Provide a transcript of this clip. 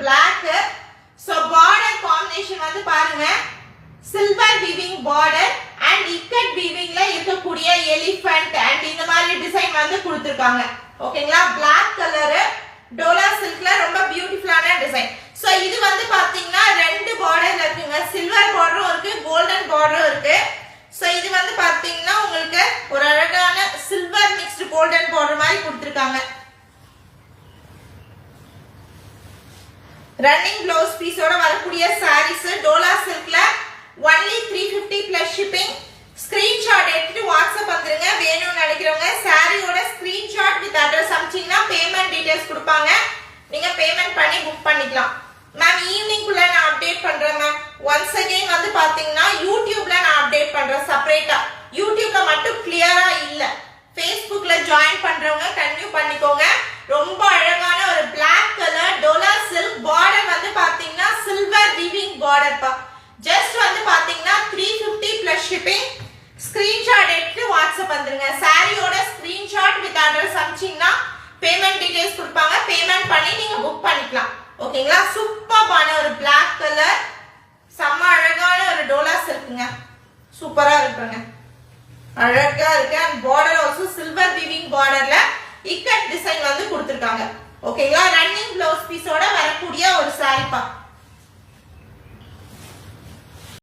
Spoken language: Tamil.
black. So border combination வந்து பாருங்க silver weaving border and ikat weaving ல இருக்கக்கூடிய elephant and இந்த மாதிரி டிசைன் வந்து கொடுத்திருக்காங்க. ஓகேங்களா? black color டோலா சில்க்ல ரொம்ப பியூட்டிஃபுல்லான டிசைன். சோ இது வந்து பாத்தீங்கன்னா ரெண்டு பார்டர்ல இருக்குங்க. சில்வர் பார்டரும் இருக்கு, கோல்டன் பார்டரும் இருக்கு. சோ இது வந்து பாத்தீங்கன்னா உங்களுக்கு ஒரு அழகான சில்வர் மிக்ஸ்டு கோல்டன் பார்டர் மாதிரி கொடுத்திருக்காங்க. ரன்னிங் ப்ளவுஸ் பீஸோட வரக்கூடிய சாரீஸ் டோலா சில்க்ல only 350 plus shipping. ஸ்கிரீன்ஷாட் எடுத்து வாட்ஸ்அப் வந்துருங்க. வேணும்னு நினைக்கிறவங்க சாரியோட ஸ்கிரீன்ஷாட் வித் அட்ரஸ் அனுப்பிச்சீங்கன்னா பேமெண்ட் டீடைல்ஸ் கொடுப்பாங்க. நீங்க பேமெண்ட் பண்ணி புக் பண்ணிக்கலாம். மேம் ஈவினிங் குள்ள நான் அப்டேட் பண்றேன் மேம். ஒன்ஸ் அகைன் வந்து பாத்தீங்கன்னா யூடியூப்ல நான் அப்டேட் பண்றேன் செப்பரேட்டா. யூடியூப்ல மட்டும் கிளியரா இல்ல. Facebookல ஜாயின் பண்றவங்க கண்டினியூ பண்ணிக்கோங்க. ரொம்ப அழகான ஒரு Black colour Dola silk border வந்து பாத்தீங்கன்னா சில்வர் வீவிங் பார்டர் பா. ஜஸ்ட் வந்து பாத்தீங்கன்னா 350 plus shipping. ஸ்கிரீன்ஷாட் எடுத்து வாட்ஸ்அப் வந்துருங்க. சாரியோட ஸ்கிரீன்ஷாட் வித் அட்ரஸ் அனுப்பிச்சீங்கன்னா பேமெண்ட் டீடைல்ஸ் கொடுப்பாங்க. பேமெண்ட் பண்ணி நீங்க புக் பண்ணிக்கலாம். ஓகேங்களா? சூப்பரான ஒரு Black கலர் செம்ம அழகான ஒரு டோலா சில்க்ங்க. சூப்பரா இருக்குங்க. அழகா இருக்கு. And border also silver weaving பார்டர்ல இக்கட் டிசைன் வந்து கொடுத்திருக்காங்க. ஓகேங்களா? ரன்னிங் ப்ளவுஸ் பீஸோட வரக்கூடிய ஒரு சாரி பா.